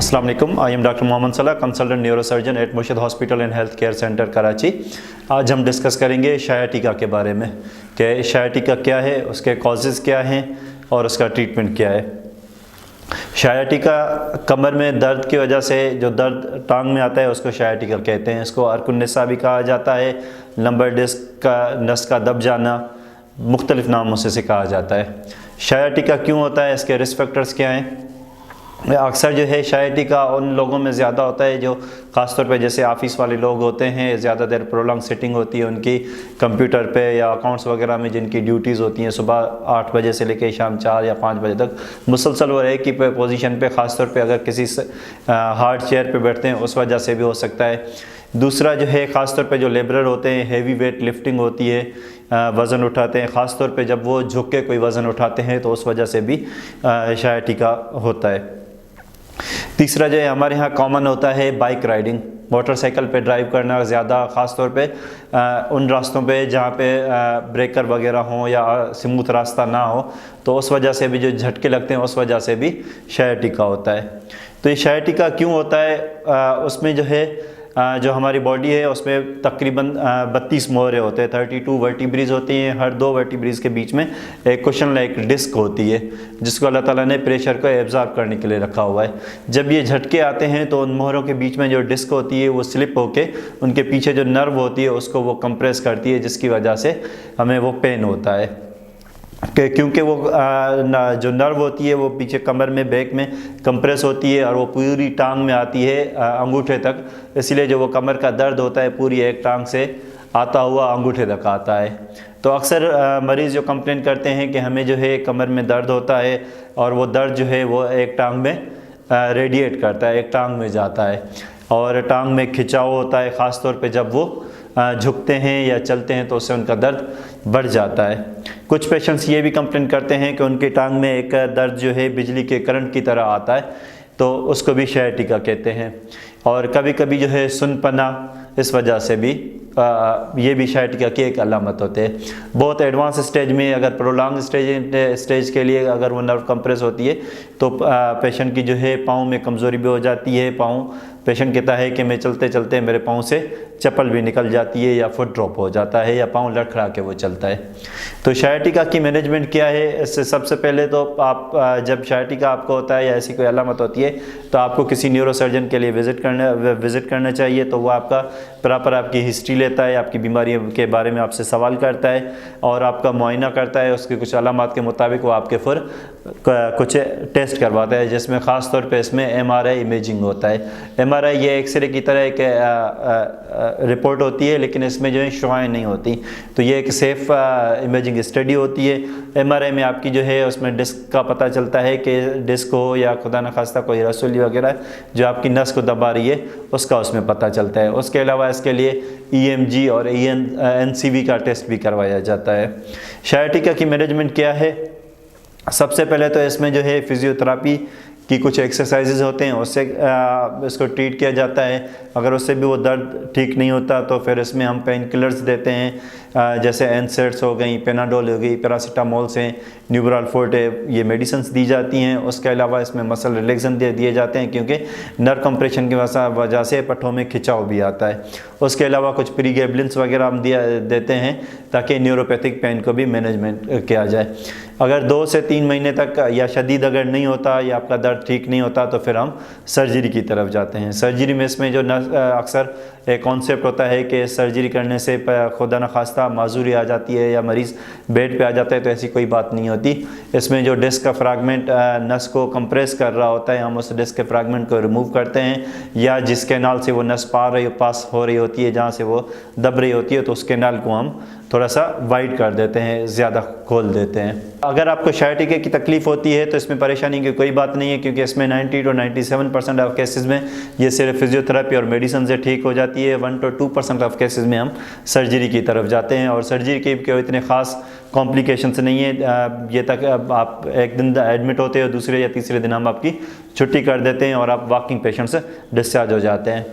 अस्सलाम वालेकुम। I am doctor Mohammad सलाह, कंसल्टेंट न्यूरोसर्जन एट मुर्शिद hospital and health care centre Karachi. आज हम डिस्कस करेंगे शायाटिका के बारे में कि शायाटिका क्या है, उसके कॉजेज़ क्या हैं और उसका ट्रीटमेंट क्या है। शायाटिका कमर में दर्द की वजह से जो दर्द टांग में आता है उसको शायाटिका कहते हैं। इसको अर्कुन्निसा भी कहा जाता है। लंबर डिस्क का नस का दब जाना मुख्तलिफ नामों से कहा जाता है। शायाटिका क्यों होता है, इसके रिस्क फैक्टर्स क्या हैं। अक्सर जो है शायाटिका उन लोगों में ज़्यादा होता है जो ख़ासतौर पे जैसे ऑफिस वाले लोग होते हैं, ज़्यादा देर प्रोलॉन्ग सिटिंग होती है उनकी कंप्यूटर पे या अकाउंट्स वगैरह में, जिनकी ड्यूटीज़ होती हैं सुबह 8 बजे से लेकर शाम 4 या 5 बजे तक मुसलसल वो एक ही पोजीशन पे, ख़ासतौर पे अगर किसी हार्ड चेयर पे बैठते हैं उस वजह से भी हो सकता है। दूसरा जो है ख़ासतौर पे जो लेबरर होते हैं, हैवी वेट लिफ्टिंग होती है, वज़न उठाते हैं, ख़ासतौर पे जब वो झुक के कोई वज़न उठाते हैं तो उस वजह से भी शायाटिका होता है। तीसरा जो है हमारे यहाँ कॉमन होता है बाइक राइडिंग, मोटरसाइकिल पे ड्राइव करना ज़्यादा, ख़ासतौर पे उन रास्तों पे जहाँ पे ब्रेकर वगैरह हों या स्मूथ रास्ता ना हो, तो उस वजह से भी जो झटके लगते हैं उस वजह से भी शायाटिका होता है। तो ये शायाटिका क्यों होता है, उसमें जो है जो हमारी बॉडी है उसमें तकरीबन 32 मोहरे होते हैं, 32 वर्टिब्रीज होती हैं। हर 2 वर्टिब्रीज के बीच में एक कुशन लाइक डिस्क होती है जिसको अल्लाह ताला ने प्रेशर को एब्जॉर्ब करने के लिए रखा हुआ है। जब ये झटके आते हैं तो उन मोहरों के बीच में जो डिस्क होती है वो स्लिप होके उनके पीछे जो नर्व होती है उसको वो कंप्रेस करती है, जिसकी वजह से हमें वो पेन होता है। क्योंकि वो जो नर्व होती है वो पीछे कमर में, बैक में कंप्रेस होती है और वो पूरी टांग में आती है अंगूठे तक, इसलिए जो वो कमर का दर्द होता है पूरी एक टांग से आता हुआ अंगूठे तक आता है। तो अक्सर मरीज़ जो कंप्लेन करते हैं कि हमें जो है कमर में दर्द होता है और वो दर्द जो है वो एक टांग में रेडिएट करता है, एक टांग में जाता है और टांग में खिंचाव होता है, ख़ास तौर पे जब वो झुकते हैं या चलते हैं तो उससे उनका दर्द बढ़ जाता है। कुछ पेशेंट्स ये भी कंप्लेन करते हैं कि उनकी टांग में एक दर्द जो है बिजली के करंट की तरह आता है, तो उसको भी शायाटिका कहते हैं। और कभी कभी जो है सुनपना, इस वजह से भी ये भी शायाटिका की एक अलामत होते हैं। बहुत एडवांस स्टेज में, अगर प्रोलॉन्ग स्टेज के लिए अगर वो नर्व कंप्रेस होती है तो पेशेंट की जो है पाँव में कमज़ोरी भी हो जाती है। पाँव, पेशेंट कहता है कि मैं चलते चलते मेरे पाँव से चप्पल भी निकल जाती है या फुट ड्रॉप हो जाता है या पाँव लड़खड़ा के वो चलता है। तो शायाटिका की मैनेजमेंट क्या है, इससे सबसे पहले तो आप जब शायाटिका आपको होता है या ऐसी कोई अलामत होती है तो आपको किसी न्यूरोसर्जन के लिए विज़िट करना चाहिए। तो वो आपका प्रॉपर आपकी हिस्ट्री लेता है, आपकी बीमारी के बारे में आपसे सवाल करता है और आपका मुआयना करता है। उसके कुछ अलामात के मुताबिक वो आपके फिर कुछ टेस्ट करवाता है, जिसमें ख़ास तौर पे इसमें MRI इमेजिंग होता है। MRI ये एक्सरे की तरह एक रिपोर्ट होती है, लेकिन इसमें जो है शुआएं नहीं होती, तो ये एक सेफ़ इमेजिंग स्टडी होती है। MRI में आपकी जो है उसमें डिस्क का पता चलता है कि डिस्क हो या खुदा न खास्ता कोई रसूली वगैरह जो आपकी नस को दबा रही है उसका उसमें पता चलता है। उसके अलावा इसके लिए EMG और NCV का टेस्ट भी करवाया जाता है। शायाटिका की मैनेजमेंट क्या है, सबसे पहले तो इसमें जो है फिजियोथेरापी की कुछ एक्सरसाइजेज होते हैं, उससे इसको ट्रीट किया जाता है। अगर उससे भी वो दर्द ठीक नहीं होता तो फिर इसमें हम पेन किलर्स देते हैं, जैसे एनसेड्स हो गई, पेनाडोल हो गई, पैरासीटामोल्स हैं, न्यूबराल फोर्टे, ये मेडिसिन्स दी जाती हैं। उसके अलावा इसमें मसल रिलैक्सन दिए जाते हैं क्योंकि नर्व कंप्रेशन की वजह से पट्टों में खिंचाव भी आता है। उसके अलावा कुछ प्रीगेबलिन्स वगैरह हम देते हैं ताकि न्यूरोपैथिक पेन को भी मैनेजमेंट किया जाए। अगर 2 से 3 महीने तक या शदीद अगर नहीं होता या आपका दर्द ठीक नहीं होता तो फिर हम सर्जरी की तरफ जाते हैं। सर्जरी में इसमें जो अक्सर एक कॉन्सेप्ट होता है कि सर्जरी करने से खुदा न खास्ता माजूरी आ जाती है या मरीज़ बेड पे आ जाता है, तो ऐसी कोई बात नहीं होती। इसमें जो डिस्क का फ्रैगमेंट नस को कंप्रेस कर रहा होता है, हम उस डिस्क के फ्रैगमेंट को रिमूव करते हैं, या जिस कैनाल से वो नस पास हो रही होती है, जहाँ से वो दब रही होती है, तो उस कैनाल को हम थोड़ा सा वाइड कर देते हैं, ज़्यादा खोल देते हैं। अगर आपको शायाटिका की तकलीफ़ होती है तो इसमें परेशानी की कोई बात नहीं है, क्योंकि इसमें 90 to 97% ऑफ केसेस में ये सिर्फ फिजियोथेरेपी और मेडिसिन से ठीक हो जाती है। 1 to 2% ऑफ केसेस में हम सर्जरी की तरफ जाते हैं, और सर्जरी के इतने ख़ास कॉम्प्लिकेशंस नहीं है। ये तक आप एक दिन एडमिट होते हो, दूसरे या तीसरे दिन हम आपकी छुट्टी कर देते हैं और आप वॉकिंग पेशेंट से डिस्चार्ज हो जाते हैं।